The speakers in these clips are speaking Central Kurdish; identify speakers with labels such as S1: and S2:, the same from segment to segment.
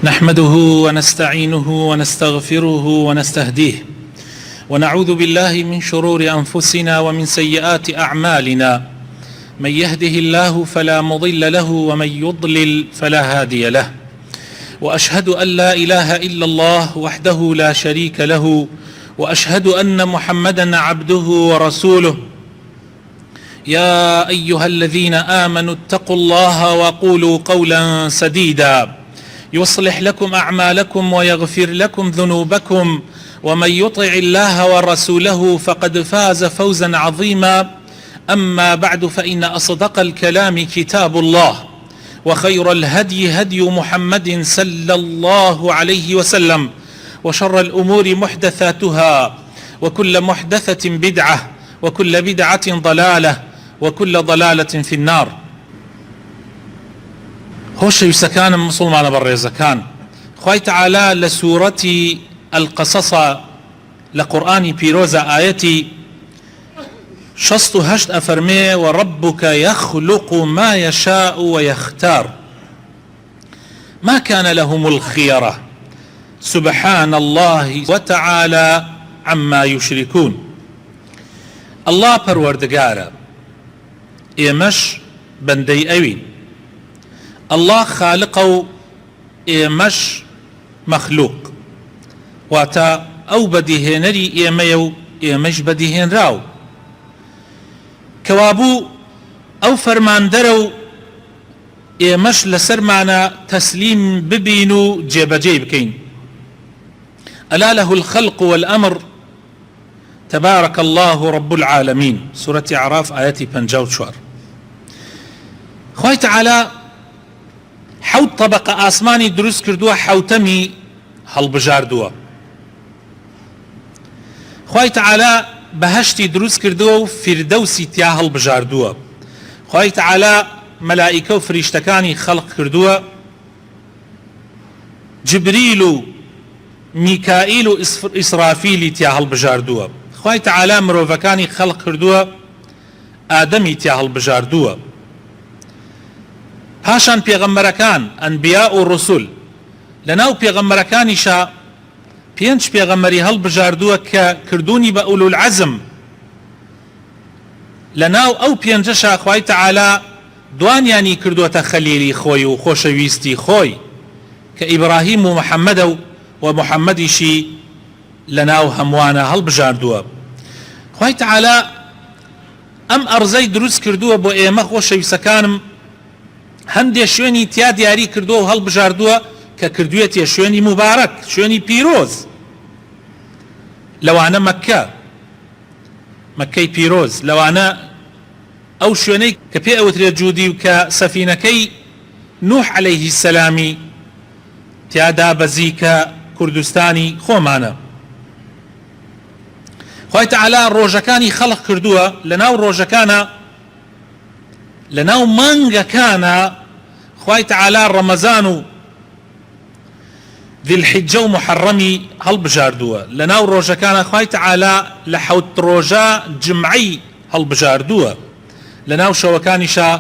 S1: نحمده ونستعينه ونستغفره ونستهديه ونعوذ بالله من شرور أنفسنا ومن سيئات أعمالنا. من يهده الله فلا مضل له ومن يضلل فلا هادي له، وأشهد أن لا إله إلا الله وحده لا شريك له، وأشهد أن محمدا عبده ورسوله. يا أيها الذين آمنوا اتقوا الله وقولوا قولا سديدا يصلح لكم أعمالكم ويغفر لكم ذنوبكم، ومن يطع الله ورسوله فقد فاز فوزا عظيما. أما بعد، فإن أصدق الكلام كتاب الله، وخير الهدي هدي محمد صلى الله عليه وسلم، وشر الأمور محدثاتها، وكل محدثة بدعة، وكل بدعة ضلالة، وكل ضلالة في النار. خۆشەویستەکانم مسلمانە بەڕێزەکان، خوای تعالى لسورة القصص لقرآن پیرۆزە آيتي 68 أفرمي: وربك يخلق ما يشاء ويختار ما كان لهم الخيرة سبحان الله وتعالى عما يشركون. الله پەروەردگارە، ئێمەش بەندەی ئەوین. الله خالق و ئێمەش مەخلوق، واتە ئەو بەدیهێنەری ئێمەیە و ئێمەش بەدیهێنراو، کەوابوو ئەو فەرماندەرە و ئێمەش لەسەرمانە تەسلیم ببین و جێبەجێ بکەین. ألا له الخلق والأمر تبارك الله رب العالمين. سورة أعراف آياتي 54. خوای تعالى حوت طبق آسمانی دروست کردووە، حوتەمی هەڵبژاردووە. خوای تعالى بەهەشتی دروست کردووە و فیردەوسی تیا هەڵبژاردووە. خوای تعالى مەلائیکە و فریشتەکانی خەڵق کردووە، جبریل و میکائیل و ئیسرافیلی تیا هەڵبژاردووە. خوای تعالى مرۆڤەکانی خەڵق کردووە، ئادەمی تیا هەڵبژاردووە. پاشان پێغەمبەرەکان، ئەنبیا و ڕوسول، لەناو پێغەمبەرەکانیشا 5 پێغەمبەری هەڵبژاردووە کە کردوونی بە ئولو العەزم. لەناو ئەو 5شا خوای تعالى دوانیانی کردووەتە خەلیلی خۆی و خۆشەویستی خۆی، کە ئیبراهیم و محەممەدە و محەممەدیشی لەناو هەمووانە هەڵبژاردووە. خوای تعالى ئەم ئەرزەی دروست کردووە بۆ ئێمە خۆشەویستەکانم، هەندێک شوێنی تیا دیاری کردووە و هەڵبژاردووە کە کردوێتە شوێنی مبارەک، شوێنی پیرۆز. لەوانە مەکەی پیرۆز، لەوانە ئەو شوێنەی کە پێ ئەوترێت جوودی و کە سەفینەکەی نوح عەلەیه السەلامی تیادا بەزی کە کوردستانی خۆمانە. خوای تعالى ڕۆژەکانی خەڵق کردووە، لەناو ڕۆژەکانە، لەناو مانگەکانە خوای تعالى ڕەمەزان و ذی الحجە و محەڕەمی هەڵبژاردووە. لەناو ڕۆژەکانە خوای تعالى لە 7 ڕۆژە جمعەی هەڵبژاردووە. لەناو شەوەکانیشا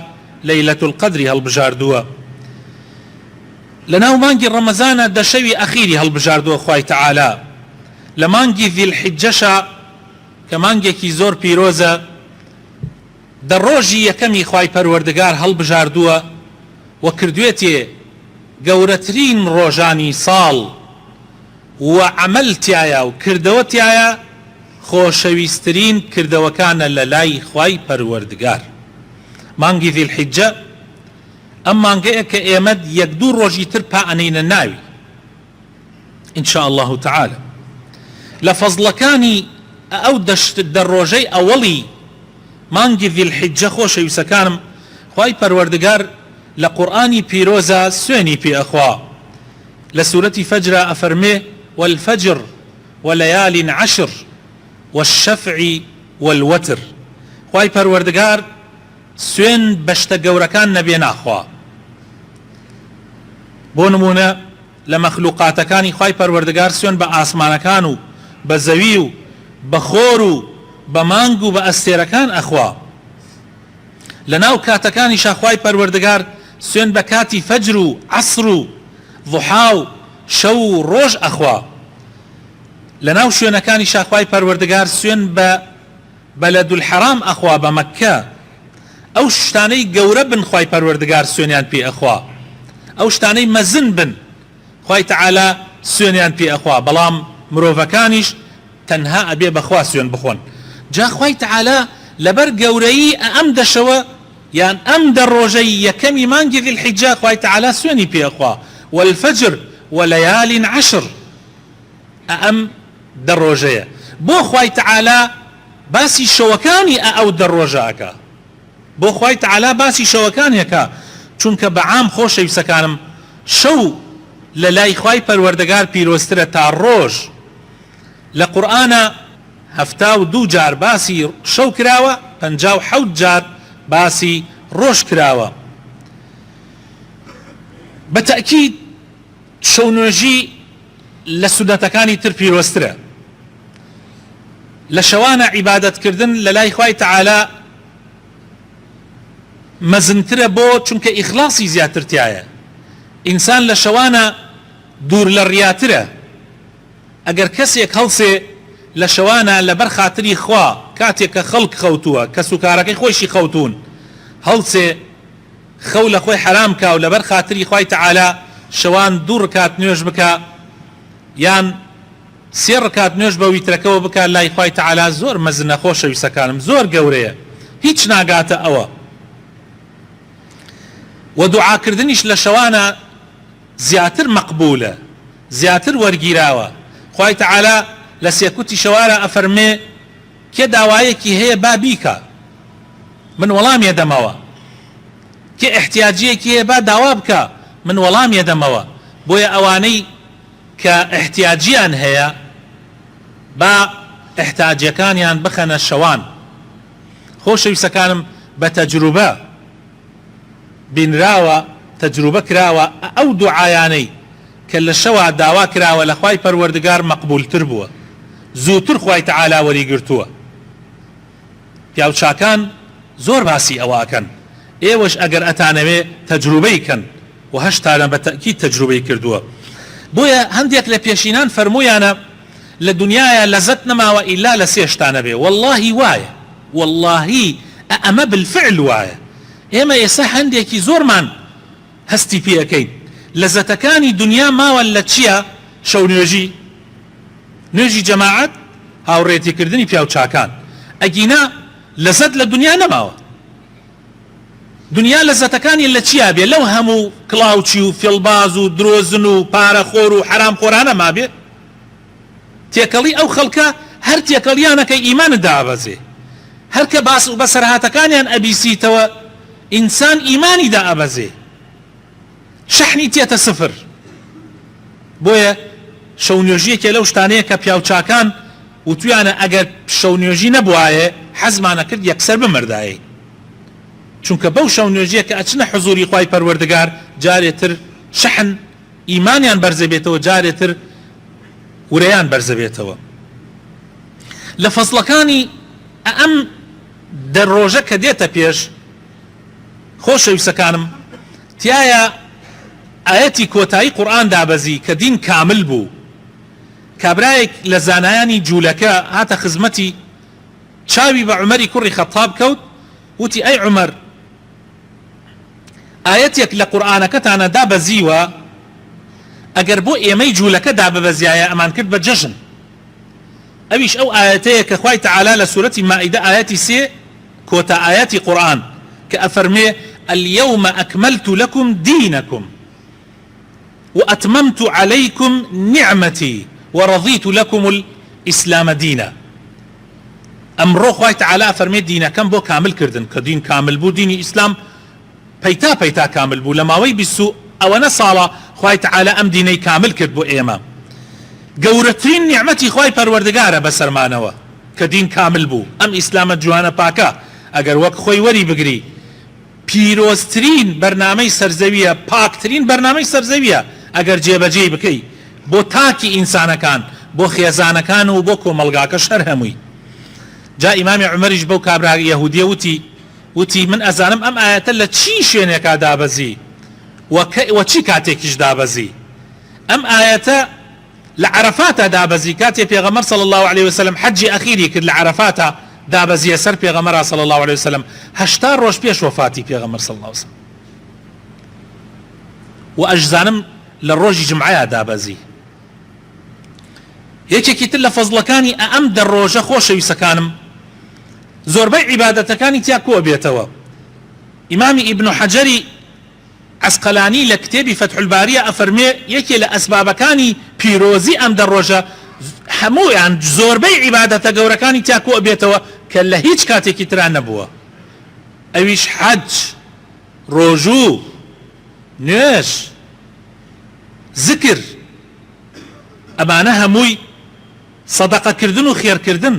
S1: لەیلەة القەدری هەڵبژاردووە. لەناو مانگی ڕەمەزانە دەشەوی ئەخیری هەڵبژاردووە خوای تعالى. لە مانگی ذی الحجەشا کە مانگێکی زۆر پیرۆزە، دە ڕۆژی یەکەمی خوای پەروەردگار هەڵبژاردووە و کردوێتێ گەورەترین ڕۆژانی ساڵ، و عەمەل تایە و کردەوە تایە خۆشەویستترین کردەوەکانە لە لای خوای پەروەردگار. مانگی ذی الحجە ئەم مانگەیە کە ئێمە 1-2 ڕۆژی تر پا ئەنەینە ناوی ئین شاء الله تعالى. لە فەزڵەکانی ئەو دە ڕۆژەی ئەوەڵی مانگی ذی الحجە خۆشەویستەکانم، خوای پەروەردگار لە قورئانی پیرۆزە سوێنی پێ ئەخوا. لە سورەتی فەجرە ئەفەرمێ: والفجر وليال عشر والشفع والوتر. خوای پەروەردگار سوێن بەشتە گەورەکان نەبێ ناخوا. بۆ نمونە لە مەخلوقاتەکانی خوای پەروەردگار سوێن بە ئاسمانەکان و بە زەوی و بە خۆر و بە مانگ و بە ئەستێرەکان ئەخوا. لەناو کاتەکانی شاخوای پەروەردگار سوێن بە کاتی فەجر و عەسر و ضحا و شەو و ڕۆژ ئەخوا لەناو شوێنەکانی شاخوای پەروەردگار سوێن بە بەلەد الحەرام ئەخوا بە مەککە ئەو شتانەی گەورە بن خوای پەروەردگار سوێنیان پێ ئەخوا ئەو شتانەی مەزن بن خوای تەعالا سوێنیان پێ ئەخوا بەڵام مرۆڤەکانیش تەنها ئەبێ بەخوا سوێن بخۆن جا خوای تەعالا لەبەر گەورەی ئەم دەشەوە یان ئەم دەڕۆژەی یەکەمی مانگی ذی الحیجە خوای تەعالا سوێنی پێ ئەخوا والفجر وليال عشر ئەم دەڕۆژەیە بۆ خوای تەعالا باسی شەوەکانی ئەو دەڕۆژەکە بۆ خوای تەعالا باسی شەوەکانیەکە چونکە بەعام خۆشەویستەکانم شەو لە لای خوای پەروەردگار پیرۆزترە تا ڕۆژ لە قورئانە 72 جار باسی شەو کراوە 57 جار باسی ڕۆژ کراوە بە تەئکید شەونێژی لە سونەتەکانی تر پیرۆزترە لە شەوانە عیبادەتکردن لە لای خوای تەعالا مەزنترە بۆ چونکە ئیخلاصی زیاتر تایە ئینسان لە شەوانە دوور لە ڕیاترە ئەگەر کەسێک هەڵسێ لە شەوانە لەبەر خاتری خوا کاتێک کە خەڵک خەوتووە کە سوکارەکەی خۆشی خەوتون هەڵسێ خەو لە خۆی حرام کا و لەبەر خاتری خوای تەعالا شەوان دوو ڕکات نوێژ بکە یان سێ ڕکات نوێژ بە ویترەکەەوە بکە لای خوای تەعالا زۆر مەزنە خۆشەویستەکانم زۆر گەورەیە هیچ ناگاتە ئەوە و دوعاکردنیش لە شەوانە زیاتر مەقبولە زیاتر وەرگیراوە خوای تەعالا لە سێکوتی شەوارە ئەفەرمێ کێ داوایەکی هەیە با بیکە من وەڵامیە دەمەوە کێ احتیاجیەکی هەیە با داوا بکە من وەڵامیە دەمەوە بۆیە ئەوانەی کە احتیاجیان هەیە با احتیاجەکانیان بخەنە شەوان خۆشەویستەکانم بە تەجروبە بینراوە تەجروبە کراوە ئەو دوعایانەی کە لە شەوا داوا کراوە لە خوای پەروەردگار مەقبولتر بووە زووتر خوای تەعالا وەریگرتووە پیاوچاکان زۆر باسی ئەوەکەن ئێوەش ئەگەر ئەتانەوێ تەجروبەی کەن و هەشتانە بە تەئکید تەجروبەی کردووە بۆیە هەندێک لە پێشینان فەرموویانە لە دنیاە لەزەت نەماوە ئیلا لە سێ شتانە بێ واللهی وایە واللهی ئەمە بالفعل وایە ئێمە ئێستا هەندێکی زۆرمان هەستی پێەکەین لەزەتەکانی دنیا ماوە لە چییە شەو نوێژی جەماعەت هاوڕێتیکردنی پیاوچاکان ئەگینا لەزەت لە دنیا نەماوە دنیا لەزەتەکانی لە چیا بێ لەو هەموو کڵاوچی و فێڵباز و درۆزن و پارەخۆر و حرام خۆرانە ما بێ تێکەڵی ئەو خەڵکە هەر تێکەڵیانەکە ئیمانت دابەزێ هەر کە باس و بەسەرهاتەکانیان ئەبیسیتەوە ئینسان ئیمانی دا ئەبەزێ شەحنی تێتە سفر بۆیە شەونێژیەکێ لەو شتانەیە کە پیاوچاکان وتویانە ئەگەر شەونێژی نەبوایە حەزمانە کرد یەکسەر بمردایە چونکە بەو شەونێژیە کە ئەچنە حزوری خوای پەروەردگار جارێتر شەحن ئیمانیان بەرزە بێتەوە جارێتر ورەیان بەرزە بێتەوە لە فەزڵەکانی ئەم دەڕۆژە کە دێتە پێش خۆشەویستەکانم تایە ئاەتی کۆتایی قورئان دابەزی کە دین کامل بوو کابرایەک لە زانایانی جوولەکە هاتە خزمەتی چاوی بە عومەری کوڕی خەتاب کەوت وتی ئەی عومەر ئاەتێک لە قورئانەکەتانە دابەزیوە ئەگەر بۆ ئێمەی جوولەکە دابەزیایە ئەمان کرد بە جەژن ئەویش ئەو ئاەتەیە کە خوای تەعالا لە سوورەتی مائیدە ئاەتی 3 کۆتا ئاەتی قورئان کە ئەفەرمێ اليوم أكملت لكم دينكم وأتممت عليكم نعمتي ورضيت لكم الإسلام دينا أمرو خوای تعالی فرمي دينا كم بو كامل كردن كدين كامل بو ديني إسلام پەیتا كامل بو لماوي بسو أو نصالا خوای تعالی أم ديني كامل كرد بو إيما گەورەترین نعمەتی خوای پەروەردگارە بەسەرمانەوە کە دین کامل بوو ئەم ئیسلامە جوانە پاکە ئەگەر وەک خۆی وەری بگری پیرۆزترین بەرنامەی سەرزەویە پاکترین بەرنامەی سەرزەویە ئەگەر جێبەجێی بکەی بۆ تاکی ئینسانەکان بۆ خێزانەکان و بۆ کۆمەڵگاکە شەر هەمووی جا ئیمامی عومەریش بەو کابرا یەهودیە وتی من ئەزانم ئەم ئاەتە لە چی شوێنێکا دابەزی و چی کاتێکیش دابەزی ام آياتا لعرفاتا دابزي كاتي بيغمر صلى الله عليه وسلم حج اخيري كد لعرفاتا دابزي سر بيغمر صلى الله عليه وسلم هشتار روش بيش وفاتي بيغمر صلى الله عليه وسلم واجزانم للروج جمعيا دابزي یەکێکی تر لە فەزڵەکانی ئەم دەڕۆژە خۆشەویستەکانم زۆربەی عیبادەتەکانی تیا کۆ بێتەوە. ئیمامی ئیبن حەجەری عەسقەلانی لە کتێبی فەتح الباریە ئەفەرمێ یەکێ لە ئەسبابەکانی پیرۆزی ئەم دەڕۆژە هەموویان زۆربەی عیبادەتە گەورەکانی تیا کۆ بێتەوە کە لە هیچ کاتێکی تران نەبووە، ئەویش حەج، ڕۆژوو، نوێژ، زکر، ئەمانە هەمووی سەدەقەکردن و خێرکردن،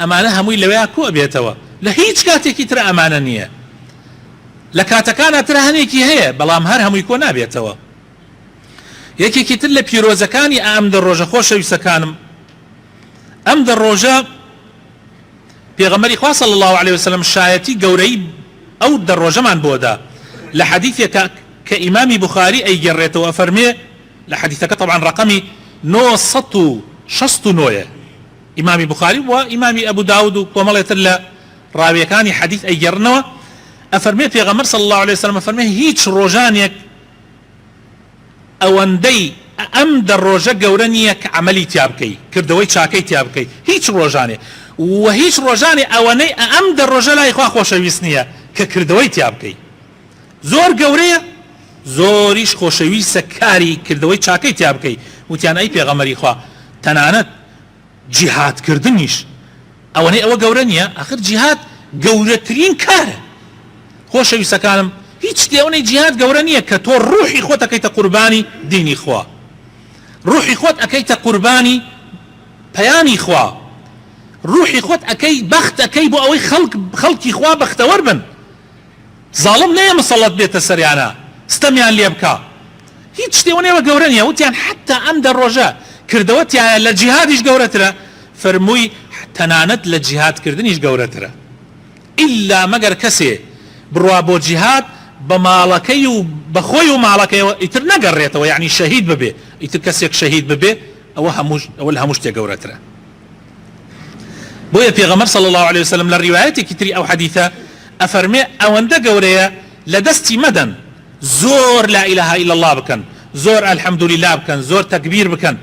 S1: ئەمانە هەمووی لەوەیە کۆ بێتەوە، لە هیچ کاتێکی تر ئەمانە نییە. لە کاتەکانە تر هەنێکی هەیە بەڵام هەر هەمووی کۆ نابێتەوە. یەکێکی تر لە پیرۆزەکانی ئەم دەڕۆژە خۆشەویستەکانم، ئەم دەڕۆژە پێغەمبەری خوا صلی الله عليه وسلم شایەتی گەورەی ئەو دەڕۆژەمان بۆدا لە حەدیثێکە کە ئیمامی بوخاری ئەیگەڕێتەوە فەرمێ لە حەدیثەکە طبعا ڕەقەمی 969 ئیمامی بوخاری و ئیمامی ئەبو داود و کۆمەڵێتر لە ڕاویەکانی حەدیث ئەیگەڕنەوە ئەفەرمێ پێغەمبەر صلی الله عليه وسلم ئەفەرمێ هیچ ڕۆژانێک ئەوەندەی ئەم دەڕۆژە گەورە نییە کە عەمەلی تیا بکەی، کردەوەی چاکەی تیا بکەی، هیچ ڕۆژانێ و هیچ ڕۆژانێ ئەوەنەی ئەم دەڕۆژە لای خوا خۆشەویست نییە کە کردەوەی تیا بکەی. زۆر گەورەیە، زۆریش خۆشەویستە کاری کردەوەی چاکەی تیا بکەی. وتیان ئەی پێغەمبەری خوا تەنانەت جیهادکردنیش ئەوەنەی ئەوە گەورە نییە؟ ئاخر جیهاد گەورەترین کارە. خۆشەویستەکانم هیچ شتێونەی جیهاد گەورە نییە کە تۆ ڕوحی خۆت ئەەکەیتە قوربانی دینی خوا، ڕوحی خۆت ئەەکەیتە قوربانی پەیامی خوا، ڕوحی خۆت ئەەکەی بەخت ئەەکەی بۆ ئەوەی خەڵکی خوا بەختەوەر بن. زاڵم نەیە مسەڵەت بێتە سەریانە ستەمیان لێ بکە، هیچ شتێوەنەوە گەورە نییە. وتیان حتا ئەم دەڕۆژە کردەوەتیان لە جیهادیش گەورەترە، فەرمووی تەنانەت لە جیهادکردنیش گەورەترە، ئیلا مەگەر کەسێ بڕوا بۆ جیهاد بە ماڵەکەی و بەخۆی و ماڵەکەیەوە ئیتر نەگەڕێتەوە، یعنی شەهید ببێ، ئیتر کەسێک شەهید ببێ ئەوە لە هەموو شتێک گەورەترە. بۆیە پێغەمبەر صلی الله عليه وسلم لە ڕیوایەتێکی تری ئەو حەدیثە ئەفەرمێ ئەوەندە گەورەیە لە دەستی مەدەن زۆر لا إله إلا الله بکەن، زۆر الحەمدولله بکەن، زۆر تەکبیر بکەن،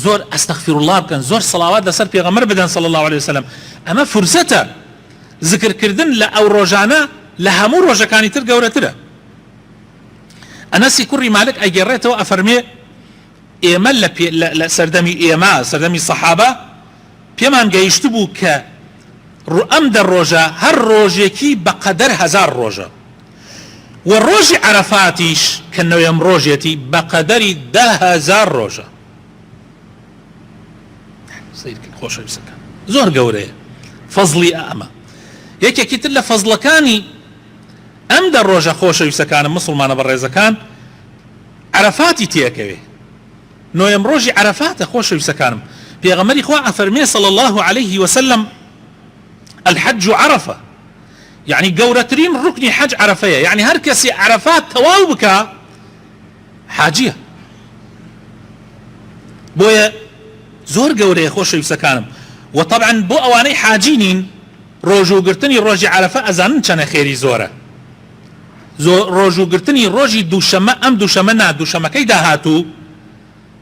S1: زۆر ئەستەغفر الله بکەن، زۆر سەڵاوات لەسەر پێغەمبەر بدەن صلی الله عليه وسلم. ئەمە فرسەتە. ذکرکردن لە ئەو ڕۆژانە لە هەموو ڕۆژەکانی تر گەورەترە. ئەنەسی کوڕی مالک ئەگەڕێتەوە ئەفەرمێ ئێمە لە سەردەمی ئێمە سەردەمی سەحابە پێمان گەیشت بوو کە ئەم دەڕۆژە هەر ڕۆژێکی بەقەدەر 1000 ڕۆژە و ڕۆژی عەرەفاتیش کە نوێم ڕۆژێتی بەقەدەری 10,000 ڕۆژە. خۆشەویستەکان زۆر گەورەیە فەزڵی ئەمە. یەکێکی تر لە فەزڵەکانی ئەم دەڕۆژە خۆشەویستەکانم مسڵمانە بەڕێزەکان عەرەفاتی تێکەوێ. نوێم ڕۆژی عەرەفاتە خۆشەویستەکانم. پێغەمبەری خوا ئەفەرمێ صلی الله عليه وسلم الحج عرفة، يعني گەورەترین ڕوکنی حەج عەرەفەیە، يعني هەر کەسی عەرەفات تەواو بکە حاجیە. بۆیە زۆر گەورەیە خۆشەویستەکانم. و طبعا بۆ ئەوانەی حاجی نین ڕۆژوگرتنی ڕۆژی عەرەفە ئەزانن چەنە خێری زۆرە. ڕۆژوگرتنی ڕۆژی دووشەمە ئەم دووشەمە نا دووشەمەکەی داهاتوو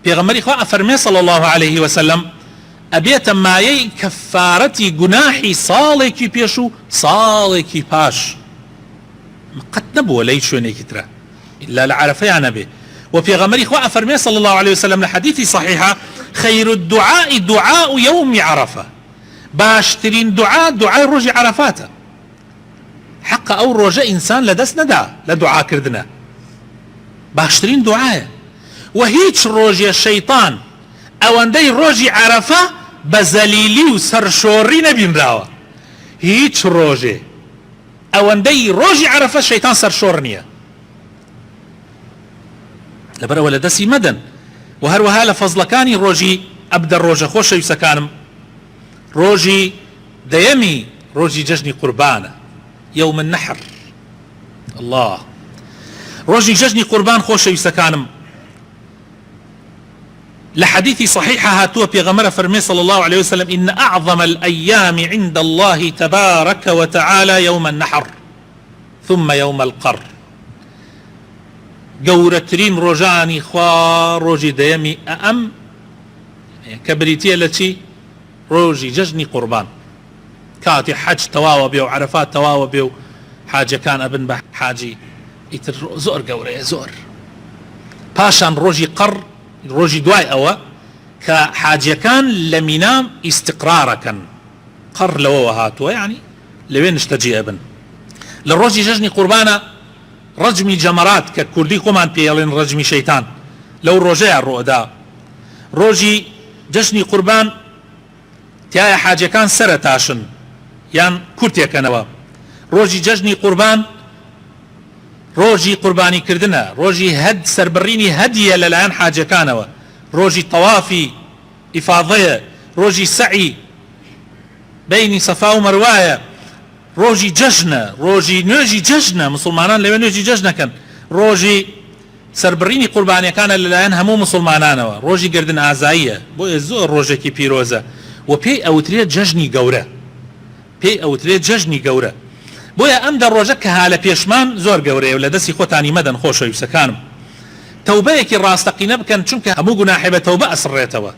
S1: پێغەمبەری خوا ئەفەرمێ صلی الله عليه وسلم ئەبێتە مایەی کەفارەتی گوناحی ساڵێکی پێش و ساڵێکی پاش. قەت نەبووە لە هیچ شوێنێکی ترە ئیلا لە عەرەفەیان نەبێ. و پێغەمبەری خوا ئەفەرمێ صلی الله عليه وسلم لە حەدیثی صحیحە خەیر الدعاء دعاء يوم عرفة، باشترین دوعا دوعای ڕۆژی عەرەفاتە. حەقە ئەو ڕۆژە ئینسان لەدەست نەدا لە دوعاکردنە، باشترین دوعایە. و هیچ ڕۆژێ شەیطان ئەوەندەی ڕۆژی عەرەفە بە زەلیلی و سەرشۆڕی نەبینراوە. هیچ ڕۆژێ ئەوەندەی ڕۆژی عەرەفە شەیطان سەرشۆڕ نییە، لەبەرەوە لە دەستی مەدەن. و هەروەها لە فەزڵەکانی ڕۆژی ئەبدە ڕۆژە خۆشەویستەکانم ڕۆژی دەیەمی ڕۆژی جەژنی قوربانە، یەوم النەحر. الله ڕۆژی جەژنی قوربان خۆشەویستەکانم لحديث صحيحة هاتوا في غمرة فرمي صلى الله عليه وسلم إن أعظم الأيام عند الله تبارك وتعالى يوم النحر ثم يوم القر. گەورەترین ڕۆژانی خوا ڕۆژی دەیەمی ئەم کە بریتە لە چی؟ ڕۆژی جەژنی قوربان، کاتی حەج تەواوە بێ و عەرەفات تەواوە بێ و حاجەکان ئەبن بە حاجی ئیتر زۆر گەورەیە زۆر. پاشان ڕۆژی قەڕ ڕۆژی دوای ئەوە کە حاجەکان لە مینام ئیستقرارەکەن، قەڕ لەوەوە هاتووە یعنی لەوێ نیشتەجێ ئەبن. لە ڕۆژی جەژنی قوربانە ڕەجمی جەمەرات کە کوردی خۆمان پێڵێن ڕەجمی شەیتان لەو ڕۆژەیە ڕۆدا. ڕۆژی جەژنی قوربان تایە حاجەکان سەرەتاشن یان کورتێکەنەوە. ڕۆژی جەژنی قوربان ڕۆژی قوربانیکردنە، ڕۆژی هەد سەربڕینی هەدیە لەلایەن حاجەکانەوە، ڕۆژی تەوافی ئیفاضەیە، ڕۆژی سەعی بەینی سەفا و مەروایە، ڕۆژی جەژنە، ڕۆژی نوێژی جەژنە، مسلمانان لەوێ نوێژی جەژنەکەن، ڕۆژی سەربڕینی قوربانیەکانە لەلایەن هەموو مسلمانانەوە، ڕۆژی گردن ئازاییە، بۆیە زۆر ڕۆژێکی پیرۆزە و پێی ئەوترێت جەژنی گەورە، پێی ئەوترێت جەژنی گەورە. بۆیە ئەم دە ڕۆژە کە ها لە پێشمان زۆر گەورەیە و لە دەستی خۆتانی مەدەن خۆشەویستەکانم. تەوبەیەکی ڕاستەقینە بکەن چونکە هەموو گوناحی بە تەوبە ئەسڕێتەوە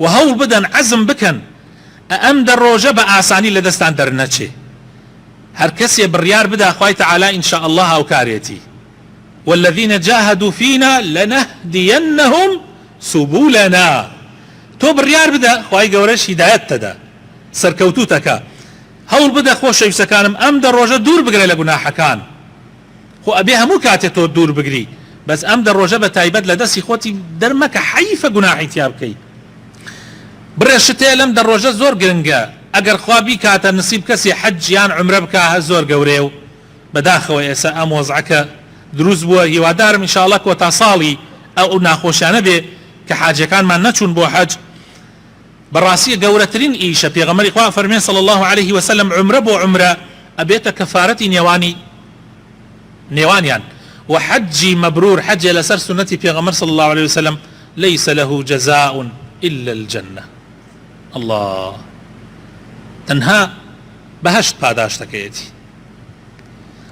S1: و هەوڵ بدەن عەزم بکەن ئەم دە ڕۆژە بە ئاسانی لە دەستان دەرنەچێ. هەر کەسێ بڕیار بدا خوای تەعالا ئینشاء الله هاوکارێتی. والذین جاهدوا فینا لنهدینهم سبولنا. تۆ بڕیار بدە خوای گەورەش هیدایەت دەدا سەرکەوتوتەکە. هەوڵ بدە خۆشەویستەکانم ئەم دە ڕۆژە دوور بگرێ لە گوناحەکان. خۆ ئەبێ هەموو کاتێ تۆ دوور بگری، بەس ئەم دە ڕۆژە بە تایبەت لە دەستی خۆتی دەرمەکە حەیفە گوناحی تیا بکەی. بڕێشتێ لەم دە ڕۆژە زۆر گرنگە. ئەگەر خوا بیکاتە نسیب کەسی حەج یان عومرە بکە زۆر گەورەیە و بەداخەوە ئێستا ئەم وەزعەکە دروست بووە. هیوادارم ئینشاءڵڵا کۆ تا ساڵی ئەو ناخۆشیانە بێ کە حاجەکانمان نەچوون بۆ حەج. بەڕاستی گەورەترین ئیشە پێغەمبەری خوا فەرمێ صلی الله عليه وسلم عومرە بۆ عومرە ئەبێتە کەفارەتی نێوانیان و حەجی مەبرور حەجێ لەسەر سنەتی پێغەمبەر صلی الله عليه وسلم ليس له جزاء إلا الجنة. الله تەنها بەهەشت پاداشتەکەیەتی.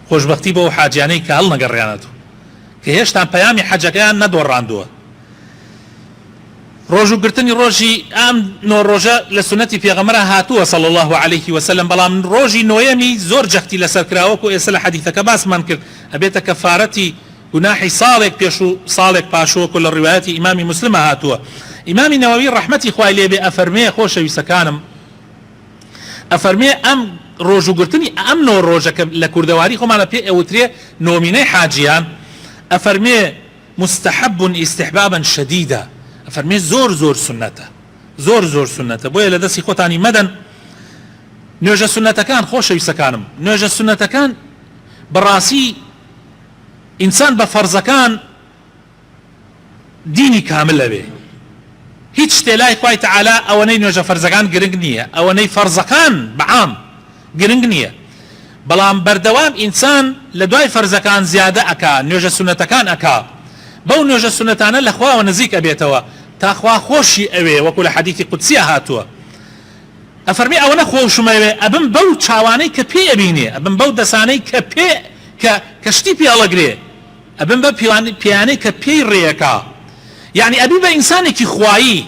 S1: خۆشبەختی بۆ حاجیانەی کە هەڵ نەگەڕیانەتەوە کە هێشتا پەیامی حەجەکەیان نەدۆڕاندووە. ڕۆژوگرتنی ڕۆژی ئەم نۆ ڕۆژە لە سنەتی پێغەمبەر هاتووە صلی الله عليه وسلم، بەڵام ڕۆژی نۆیەمی زۆر جەختی لەسەر کراوەکو ئێستا لە حەدیثەکە باسمان کرد ئەبێتە کەفارەتی گوناحی ساڵێک پێش و ساڵێک پاشوەکو لە ڕیوایەتی ئیمامی موسلمە هاتووە. ئیمامی نەوەوی ڕەحمەتی خوای لێبێ ئەفەرمێ خۆشەویستەکانم، ئەفەرمێ ئەم ڕۆژوگرتنی ئەم نۆ ڕۆژەکە لە کوردەواری خۆمانە پێ ئەوترێ نۆمینەی حاجیان، ئەفەرمێ مستحب استحبابا شديدا، ئەفەرمێ زۆر زۆر سنەتە، زۆر زۆر سنەتە. بۆیە لە دەستی خۆتانی مەدەن نوێژە سنەتەکان. خۆشەویستەکانم نوێژە سنەتەکان بەڕاستی ئینسان بە فەرزەکان دینی کامل لەبێ. هیچ شتێ لای خوای تەعالا ئەوەنەی نوێژە فەرزەکان گرنگ نییە، ئەوەنەی فەرزەکان بەعام گرنگ نییە، بەڵام بەردەوام ئینسان لە دوای فەرزەکان زیادە ئەکا، نوێژە سنەتەکان ئەکا. بەو نوێژە سنەتانە لە خواوە نزیک ئەبێتەوە تا خوا خۆشی ئەوێ، وەکو لە حەدیثی قودسیە هاتووە. ئەفەرمی ئەوەنە خۆشمەوێ ئەبم بەو چاوانەی کە پێ ئەبینێ، ئەبم بەو دەسانەی کە شتی پێ ئەڵەگرێ، ئەبم بە پیانەی کە پێی ڕێیەکا. یعنی ئەبی بە ئینسانێکی خوایی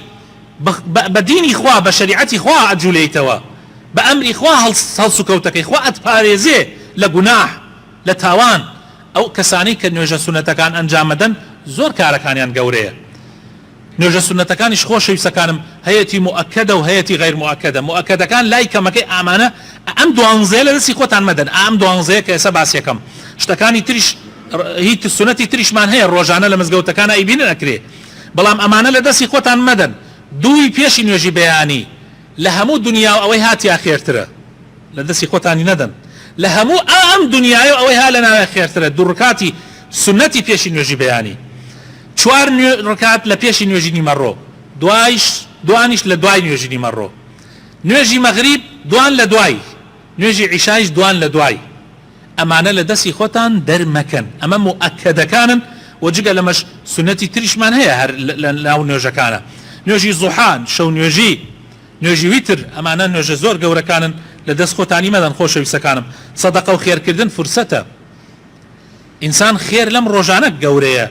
S1: بە دینی خوا بە شریعەتی خوا ئەجوولەیتەوە، بە ئەمری خوا هەڵسوکەوتەکەی خوا ئەتپارێزێ لە گوناح لە تاوان. ئەو کەسانی کە نوێژە سنەتەکان ئەنجامەدەن زۆر کارەکانیان گەورەیە. نوێژە سنەتەکانیش خۆشەویستەکانم هەیەتی مؤکەدە و هەیەتی غیر مؤکەدە. مؤکەدەکان لای کەمەکەی ئامانە ئەم دوانزەیە لە دەستی خۆتان مەدەن، ئەم دوانزەیە کە ئێستا باسیەکەم. شتەکانی تریش هیچ سنەتی تریشمان هەیە ڕۆژانە لە مزگەوتەکان ئەیبینن ئەکرێ، بەڵام ئەمانە لە دەستی خۆتان مەدەن. دووی پێشی نوێژی بەیانی لە هەموو دنیا و ئەوەی هاتیا خێرترە، لە دەستی خۆتانی نەدەن. لە هەموو ئەم دنیای و ئەوەی ها لە ناوی خێرترە. دوو ڕکاتی سنەتی پێشی نوێژی بەیانی، 4 ڕکات لە پێشی نوێژی نیمەڕۆ، دوانیش لە دوای نوێژی نیمەڕۆ، نوێژی مەغریب دوان لە دوای، نوێژی عیشایش دوان لە دوای. ئەمانە لە دەستی خۆتان دەرمەکەن، ئەمە مؤکەدەکانن وجگە لەمەش سنەتی تریشمان هەیە هەر لە ناو نوێژەکانە نوێژی زوحان شەو نوێژی ویتر ئەمانە نوێژە زۆر گەورەکانن لە دەست خۆتانی مەدەن خۆشەویستەکانم سەدەقە و خێرکردن فرسەتە ئینسان خێر لەم ڕۆژانە گەورەیە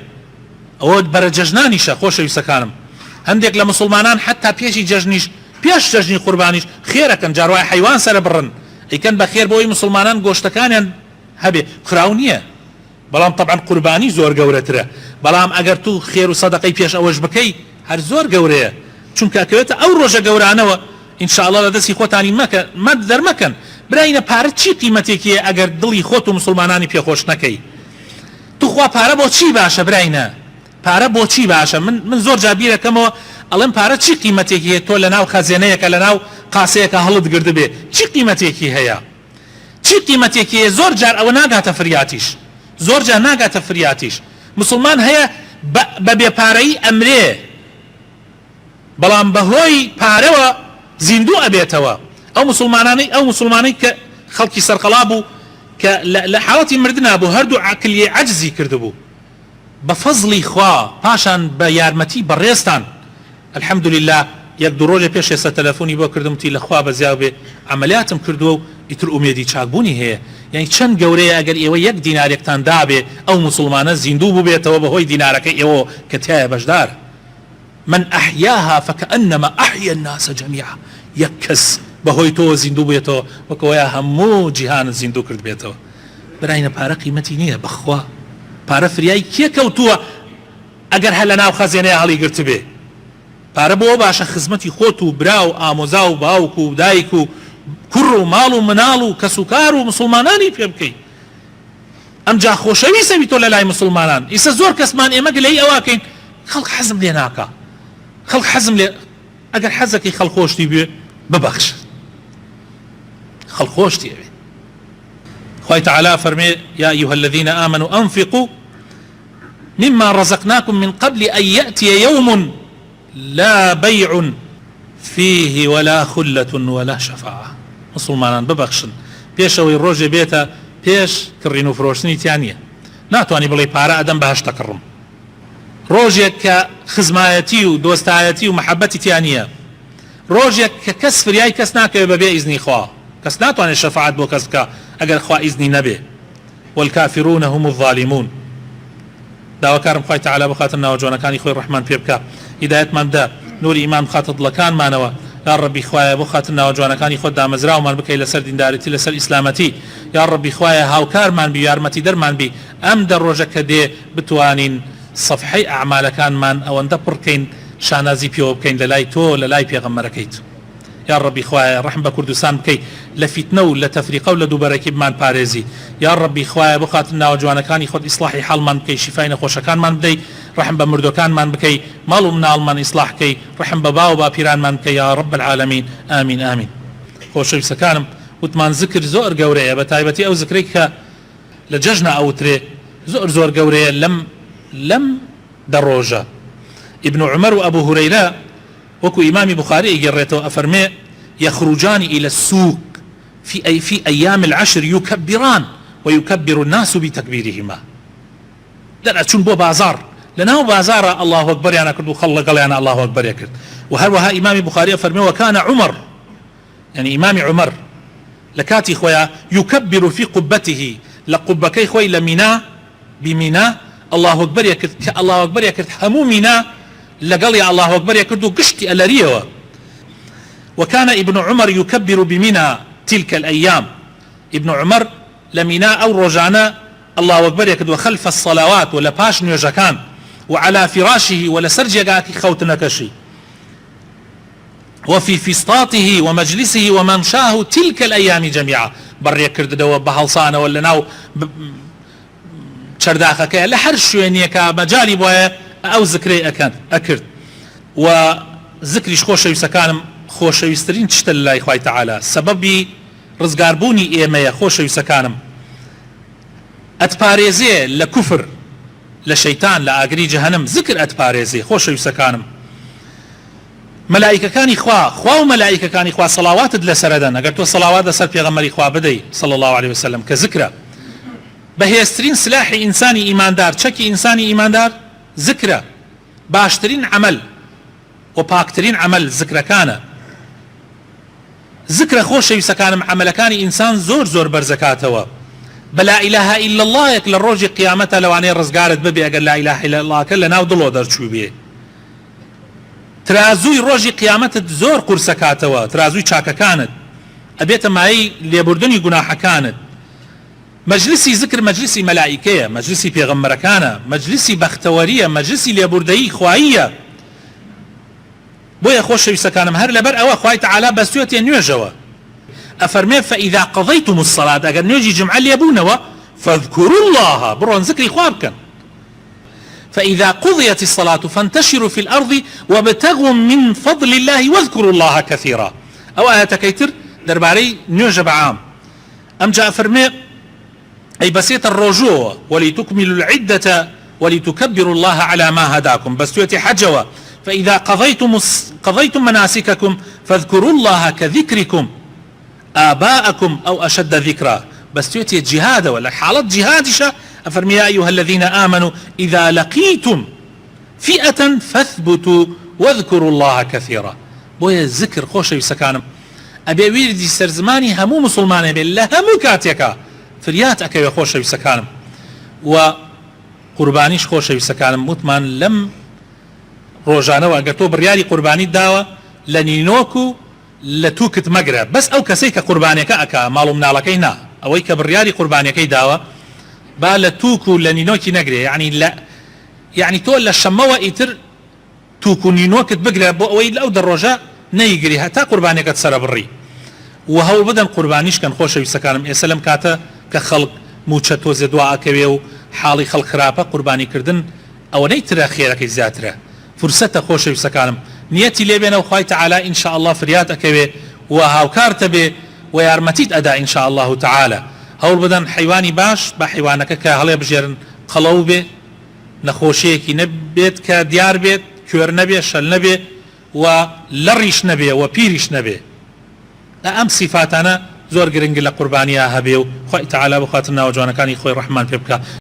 S1: ئەوە بەرە جەژنانیشە خۆشەویستەکانم هەندێک لە مسلمانان حتا پێشی جەژنیش پێش جەژنی قوربانیش خێرەکەن جاروای حیوان سەرە بڕن ئەیکەن بە خێر بۆی مسلمانان گۆشتەکانیان هەبێ خراو نییە بەڵام طبعا قوربانی زۆر گەورەترە بەڵام ئەگەر تو خێر و سەدەقەی پێش ئەوەش بکەی هەر زۆر گەورەیە چونکە ئەکەوێتە ئەو ڕۆژە گەورانەوە ئینشاءڵڵا لە دەستی خۆتانی مەد دەرمەکەن براینە پارە چی قیمەتێکیە ئەگەر دڵی خۆت و مسلمانانی پێخۆش نەکەی توخوا پارە بۆ چی باشە براینە پارە بۆ چی باشە من زۆر جابیرەکەمەوە ئەڵێم پارە چی قیمەتێکی هەیە تۆ لە ناو خەزێنەیەکە لە ناو قاسەیەکە هەڵت گرد بێ چی قیمەتێکی هەیە چی قیمەتێکی هەیە زۆر جار ئەوە ناگاتە فریاتیش زۆر جار ناگاتە فریاتیش مسلمان هەیە بە بێپارەیی ئەمرێ بەڵام بەهۆی پارەوە زیندوو ئەبێتەوە ئەو مسلمانەی کە خەڵکی سەرقەڵا بوو کە لە حاڵەتی مردنا بوو هەردوو عەقلیە عەجزی کردبوو بە فەزڵی خوا پاشان بە یارمەتی بەڕێستان الحەمدولله یەک دوو ڕۆژێ پێش ئێستا تەلەفۆنی بۆ کردم تی لەخوا بەزیاو بێ عەمەلیاتم کردووە و ئیتر ئومێدی چاکبوونی هەیە یعنی چەند گەورەیە ئەگەر ئێوە یەک دینارێکتان دابێ ئەو مسلمانە زیندوو بووبێتەوە بەهۆی دینارەکەی ئێوە کە تایە بەشدار من أحياها فكأنما أحيا الناس جميعا يكس بهوي تو زندو بيتو وكويا همو جهان زندو كرد بيتو براينا بارا قيمتي نيه بخوا بارا فرياي كي كوتوا اگر هلنا وخزينه هلي قرت به بارا بو باشا خدمتي خوتو براو اموزاو باوكو دايكو كرو مالو منالو كسوكارو مسلماناني فيبكي ام جا خوشوي سويتو للاي مسلمانان يس زور كسمان ايمك لي اواكين خلق حزم ليناكا خلق حزم لي اگر حزكي خلق خوشتي بي ببخش خلق خوشتي بي خوي تعالى فرمي يا ايها الذين امنوا انفقوا مما رزقناكم من قبل ان ياتي يوم لا بيع فيه ولا خلة ولا شفاعة مسلمانان ببخشن پێشەوەی ڕۆژێ بێتە پێش کڕین و فرۆشتنی تیانە ناتوانانی بڵێ پارە ئەدەم بەهەش تەکڕم ڕۆژێک کە خزمایەتی و دۆستایەتی و محەبەتی تیانە ڕۆژێک کە کەس فریای کەس ناکەوێت بەبێ ئیزنی خوا کەس ناتوانێت شەفاعەت بۆ کەس بکە ئەگەر خوا ئیزنی نەبێ والكافرون هم الظالمون داواکارم خوای تعالی بخاتە ناوە جوانەکانی خۆی ڕەحمان پێ بکە هیدایەتمان بدە نوری ئیمان بخاتە دڵەکانمانەوە یا ربی خوایە بۆ خاتر ناوەجوانەکانی خۆت دامەزراومان بکەی لەسەر دینداریتی لەسەر ئیسلامەتی یا ربی خوایە هاوکارمان بی یارمەتی دەرمان بی ئەم دە ڕۆژە کە دێ بتوانین صفحەی ئەعمالەکانمان ئەوەندە پڕکەین شانازی پێوە بکەین لە لای تۆ لە لای پێغەمبەرەکەیت یا ربی خوایە ڕەحم بە کوردستان بکەی لە فیتنە و لە تەفریقە و لە دووبەرەکی بمان پارێزی یا ربی خوایە بۆ خاتر ناوەجوانەکانی خۆت ئیسلاحی حاڵمان بکەی شیفای نەخۆشەکانمان بدەی ڕحم بە مردوەکانمان بکەی ماڵ و مناڵمان ئیسلاح بکەی ڕحم بە باو باپیرانمان بکەی یا رب العالمین ئامین ئامین خۆشەویستەکانم وتمان زکر زۆر گەورەیە بە تایبەتی ئەو زکرەی کە لە جەژنە ئەوترێ زۆر گەورەیە لەم دەڕۆژە ابن عمر و ئەبو هورەیرە وەکو ئیمامی بخاری ئیگەڕێتەوە ئەفەرمێ يخرجان إلى السوق في أيام العشر يكبران ويكبر الناس بتكبيرهما لأن أتشون بو بازار لأنه بازار الله أكبر يعني كردو خلق يعني الله أكبر يكرد وهروها إمام بخاري فرمي وكان عمر يعني إمام عمر لكاتي خويا يكبر في قبته لقبكي خوي لمنا بمنا الله أكبر يكرد الله أكبر يكرد همو منا لقال يا الله أكبر يكردو قشتي ألاريوه وكان ابن عمر يكبر بمنى تلك الأيام ابن عمر لمنا أو رجعنا الله أكبر يكد وخلف الصلوات ولا باش نيوجكان وعلى فراشه ولا سرجقاكي خوتنا كشي وفي فسطاته ومجلسه وممشاه تلك الأيام جميعا بر يكرد دو بهلصانة ولا ناو شرداخك لحر شوينيك مجالي بويا أو ذكري أكرد وذكري شخوش يسكانم خۆشەویستترین تشتە لە لای خوای تعالی سەبەبی ڕزگاربوونی ئێمەیە خۆشەویستەکانم ئەتپارێزێ لە کوفر لە شەیتان لە ئاگری جەهەنەم ذکر ئەتپارێزێ خۆشەویستەکانم مەلائیکەکانی خوا و مەلائیکەکانی خوا سەڵاواتت لەسەر دەن ئەگەر تۆ سەڵاوات لەسەر پێغەمبەری خوا بدەی صلی الله عليه وسلم کە ذکرە بەهێزترین سلاحی ئینسانی ئیماندار چەکی ئینسانی ئیماندار ذکرە باشترین عمل و پاکترین عمل ذکرەکانە ذکرە خۆشەویستەکانم عملەکانی ئینسان زۆر زۆر بەرزەکاتەوە بە لا ئیلاها ئیلا اللهیەک لە ڕۆژی قیامەتە لەوانەیە ڕزگارت ببێ ئەگەر لا ئیلاها ئیلا اللهکە لە ناو دڵۆ دەرچوو بێ ترازووی ڕۆژی قیامەتت زۆر قورسەکاتەوە ترازووی چاکەکانت ئەبێتە مایەی لێبوردنی گوناحەکانت مەجلیسی ذکر مەجلیسی مەلائیکەیە مەجلیسی پێغەمبەرەکانە مەجلیسی بەختەوەریە مەجلیسی لێبوردەیی خواییە بۆیە خۆشەویستەکانم هەر لەبەر ئەوە خوای تەعالا بەستوێتێ نوێژەوە ئەفەرمێ فەئیذا قەضەیتم الصەلاة ئەگەر نوێژی جمعە لێبوونەوە فاذكروا الله بڕۆن ذکری خوا بکەن فإذا قضيت الصلاة فانتشروا في الأرض وابتغوا من فضل الله واذكروا الله كثيرا أو آيات كيتر درباري نيوجة بعام أم جاء فرمي أي بسيط الرجوع ولتكملوا العدة ولتكبروا الله على ما هداكم بس تؤتي حجوة فإذا قضيتم مناسككم فاذكروا الله كذكركم آباءكم أو أشد ذكرا بس تؤتي جهاد ولا حالة جهادشة أفرمي يا أيها الذين آمنوا إذا لقيتم فئة فاثبتوا واذكروا الله كثيرا بويا الذكر خوشي سكانم أبي ويردي سرزماني همو مسلمان أبي الله همو كاتيكا فريات أكي خوشي سكانم وقربانيش خوشي سكانم مطمئن لم روجانه وأقرتو برياري قرباني داوة لنينوكو لتوكت مقرب بس أو كسيك قربانيك أكا مالو منالكينا أويك برياري قربانيك داوة با لە تووک و لە نینۆکی نەگرێ یعنی لا یعنی تۆ لە شەمەوە ئیتر تووک و نینۆکت بگرە بۆ ئەوەی لەو دەڕۆژە نەیگری هەتا قوربانێکت سەرە بڕی و هەوڵ بدەن قوربانیشکەن خۆشەویستەکانم ئێستا لەم کاتە کە خەڵک موچە تۆزێ دواکەوێ و حاڵی خەڵک خراپە قوربانیکردن ئەوەنەی ترە خێرەکەی زیاترە فرسەتە خۆشەویستەکانم نیەتی لێبێنە و خوای تەعالا ئینشاء الله فریات ئەکەوێ و هاوکارتە بێ و یارمەتیت ئەدا ئینشاء الله تعالی هەوڵ بدەن حیوانی باش بە حیوانەکە کە هەڵێ بژێرن قەڵەو بێ نەخۆشیەکی نەبێت کە دیار بێت کوێر نەبێ شەل نەبێ و لەڕیش نەبێ و پیریش نەبێ لە ئەم سیفاتانە زۆر گرنگ لە قوربانیە هەبێ و خوای تەعالا بخواتن ناوجوانەکانی خۆی ڕەحمان پێ بکە